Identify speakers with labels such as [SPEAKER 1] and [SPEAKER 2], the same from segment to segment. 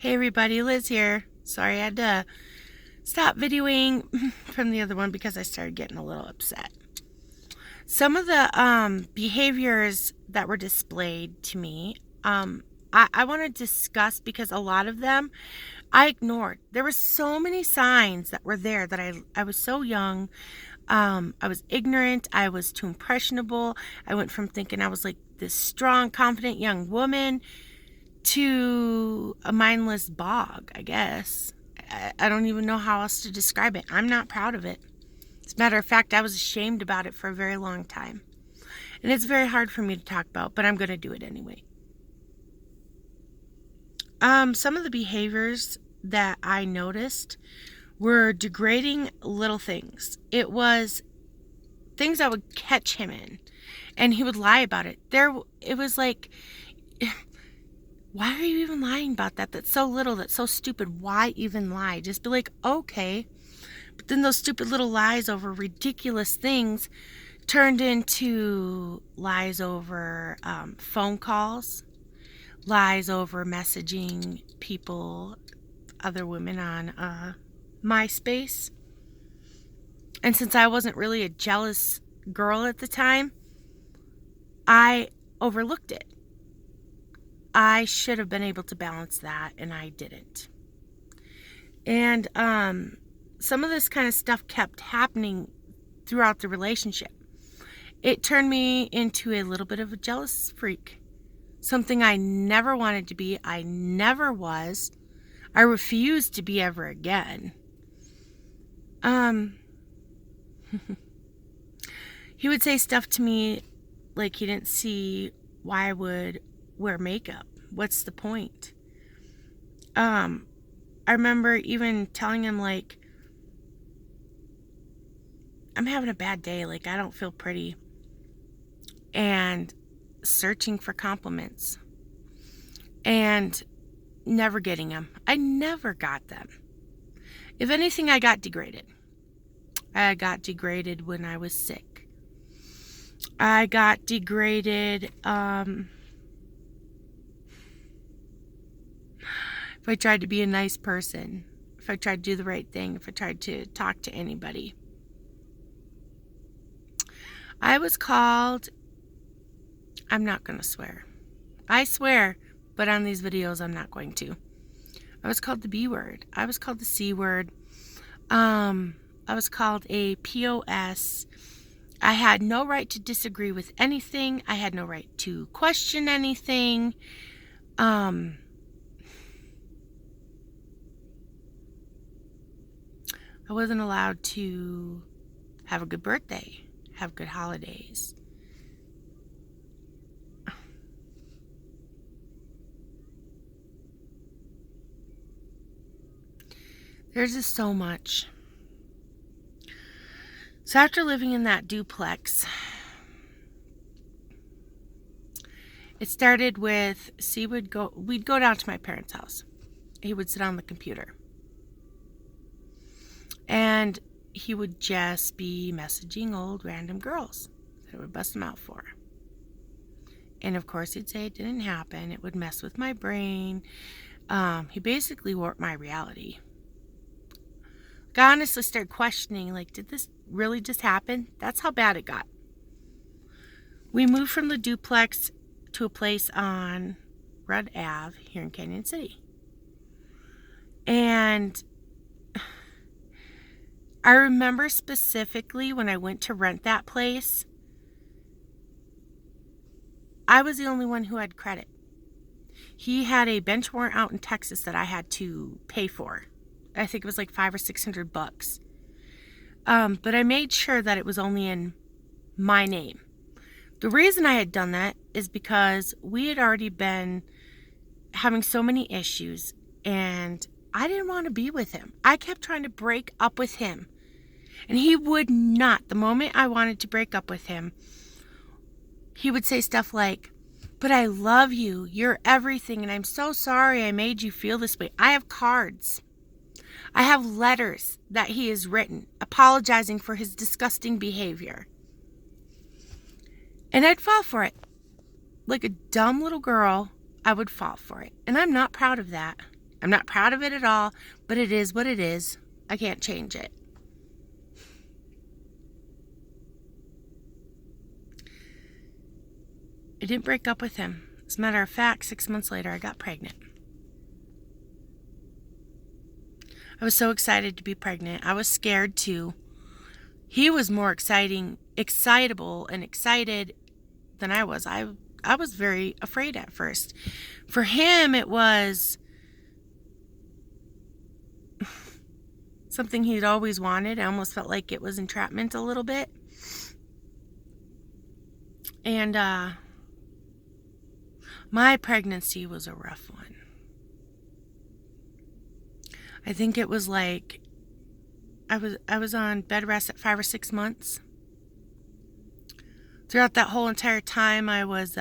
[SPEAKER 1] Hey everybody, Liz here. Sorry I had to stop videoing from the other one because I started getting a little upset. Some of the behaviors that were displayed to me, I want to discuss because a lot of them I ignored. There were so many signs that were there that I was so young. I was ignorant. I was too impressionable. I went from thinking I was like this strong, confident young woman to a mindless bog, I guess. I don't even know how else to describe it. I'm not proud of it. As a matter of fact, I was ashamed about it for a very long time. And it's very hard for me to talk about, but I'm going to do it anyway. Some of the behaviors that I noticed were degrading little things. It was things I would catch him in, and he would lie about it. It was like, why are you even lying about that? That's so little, that's so stupid. Why even lie? Just be like, okay. But then those stupid little lies over ridiculous things turned into lies over phone calls, lies over messaging people, other women on MySpace. And since I wasn't really a jealous girl at the time, I overlooked it. I should have been able to balance that, and I didn't. And some of this kind of stuff kept happening throughout the relationship. It turned me into a little bit of a jealous freak. Something I never wanted to be. I never was. I refused to be ever again. He would say stuff to me like he didn't see why I would wear makeup. What's the point? I remember even telling him, like, I'm having a bad day, like I don't feel pretty, and searching for compliments and never getting them. I never got them. If anything, I got degraded. I got degraded when I was sick. I got degraded if I tried to be a nice person, if I tried to do the right thing, if I tried to talk to anybody. I was called, I'm not going to swear. I swear, but on these videos I'm not going to. I was called the B word. I was called the C word. I was called a POS. I had no right to disagree with anything. I had no right to question anything. I wasn't allowed to have a good birthday, have good holidays. There's just so much. So after living in that duplex, it started with we'd go down to my parents' house. He would sit on the computer. And he would just be messaging old random girls that I would bust him out for. And of course he'd say it didn't happen. It would mess with my brain. He basically warped my reality. I honestly started questioning, like, did this really just happen? That's how bad it got. We moved from the duplex to a place on Red Ave here in Canyon City. And I remember specifically when I went to rent that place, I was the only one who had credit. He had a bench warrant out in Texas that I had to pay for. I think it was like $500 or $600. But I made sure that it was only in my name. The reason I had done that is because we had already been having so many issues, and I didn't want to be with him. I kept trying to break up with him, and he would not. The moment I wanted to break up with him, he would say stuff like, but I love you. You're everything, and I'm so sorry I made you feel this way. I have cards. I have letters that he has written apologizing for his disgusting behavior. And I'd fall for it. Like a dumb little girl, I would fall for it. And I'm not proud of that. I'm not proud of it at all, but it is what it is. I can't change it. I didn't break up with him. As a matter of fact, 6 months later, I got pregnant. I was so excited to be pregnant. I was scared too. He was more excitable and excited than I was. I was very afraid at first. For him, it was something he'd always wanted. I almost felt like it was entrapment a little bit. And my pregnancy was a rough one. I think it was like I was on bed rest at 5 or 6 months. Throughout that whole entire time, I was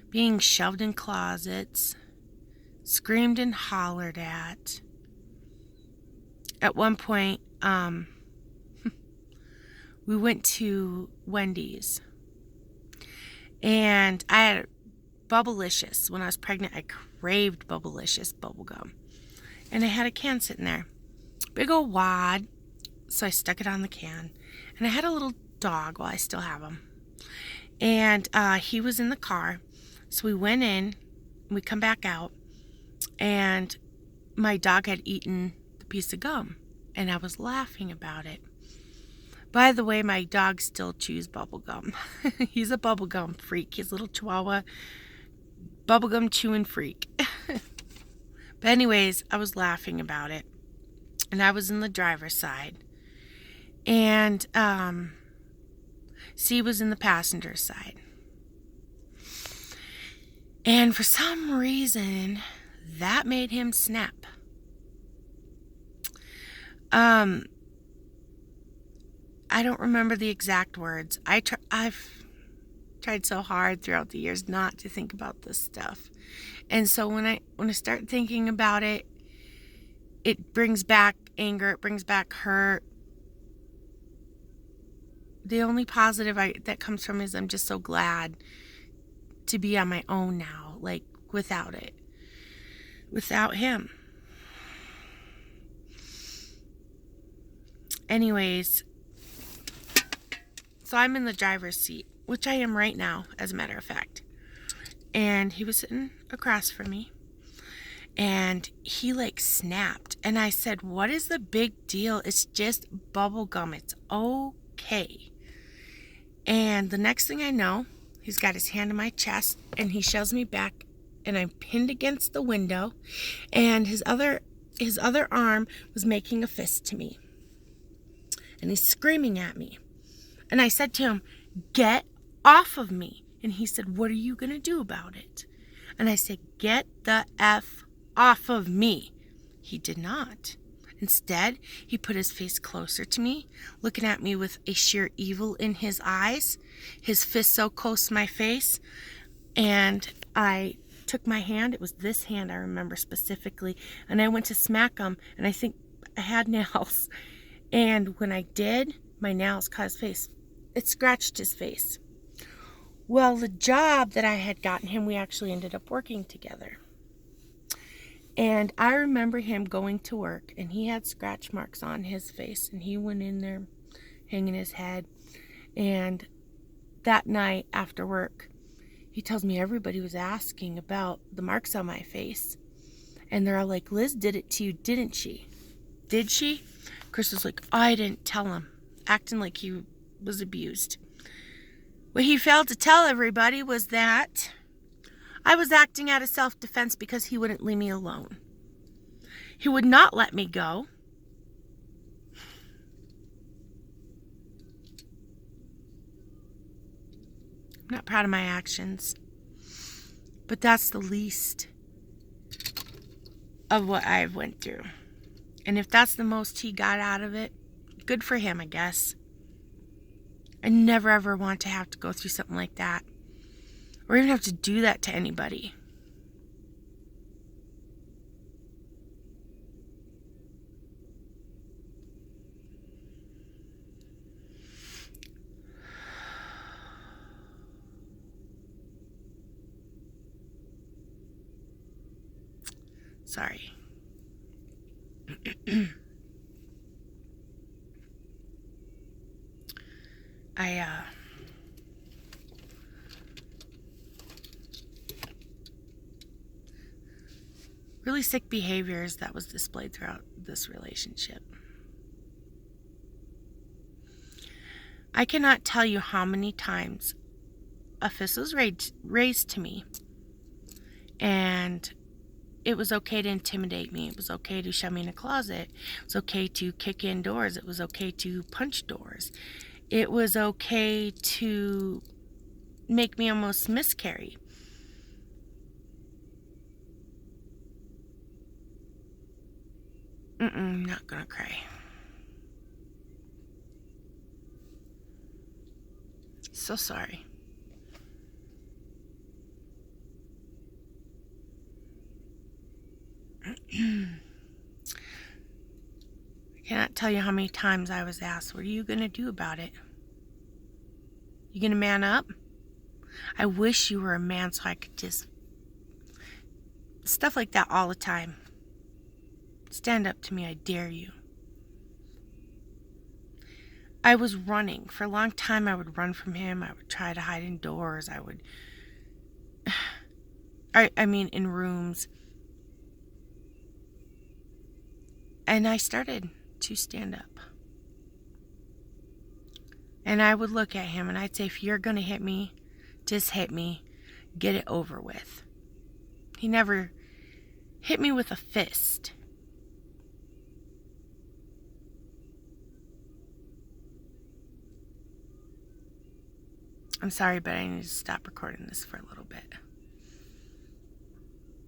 [SPEAKER 1] being shoved in closets, screamed and hollered at. At one point, we went to Wendy's, and I had Bubblicious. When I was pregnant, I craved Bubblicious bubblegum, and I had a can sitting there, big old wad, so I stuck it on the can, and I had a little dog. Well, I still have him, and he was in the car, so we went in, we come back out, and my dog had eaten the piece of gum, and I was laughing about it. By the way, my dog still chews bubblegum. He's a bubblegum freak. He's a little chihuahua bubblegum chewing freak. But anyways, I was laughing about it. And I was in the driver's side. And C was in the passenger side. And for some reason, that made him snap. I don't remember the exact words. I've tried so hard throughout the years not to think about this stuff. And so when I start thinking about it, it brings back anger, it brings back hurt. The only positive that comes from is I'm just so glad to be on my own now, like without him. Anyways, so I'm in the driver's seat, which I am right now, as a matter of fact. And he was sitting across from me. And he like snapped. And I said, what is the big deal? It's just bubble gum. It's okay. And the next thing I know, he's got his hand on my chest and he shoves me back and I'm pinned against the window. And his other arm was making a fist to me. And he's screaming at me. And I said to him, get off of me. And he said, what are you going to do about it? And I said, get the F off of me. He did not. Instead, he put his face closer to me, looking at me with a sheer evil in his eyes, his fist so close to my face. And I took my hand, it was this hand I remember specifically, and I went to smack him, and I think I had nails. And when I did, my nails caught his face. It scratched his face. Well, the job that I had gotten him, we actually ended up working together. And I remember him going to work, and he had scratch marks on his face, and he went in there hanging his head. And that night after work, he tells me everybody was asking about the marks on my face. And they're all like, Liz did it to you, didn't she? Did she? Chris was like, I didn't tell him, acting like he was abused. What he failed to tell everybody was that I was acting out of self-defense because he wouldn't leave me alone. He would not let me go. I'm not proud of my actions, but that's the least of what I've went through. And if that's the most he got out of it, good for him, I guess. I never ever want to have to go through something like that, or even have to do that to anybody. Sorry. Really sick behaviors that was displayed throughout this relationship. I cannot tell you how many times a fist was raised to me, and it was okay to intimidate me. It was okay to shove me in a closet. It was okay to kick in doors. It was okay to punch doors. It was okay to make me almost miscarry. I'm not gonna cry. So sorry. I cannot tell you how many times I was asked, what are you gonna do about it? You gonna man up? I wish you were a man so I could just... Stuff like that all the time. Stand up to me, I dare you. I was running. For a long time, I would run from him. I would try to hide indoors. I mean, in rooms. And I started to stand up. And I would look at him and I'd say, if you're going to hit me, just hit me. Get it over with. He never hit me with a fist. I'm sorry, but I need to stop recording this for a little bit.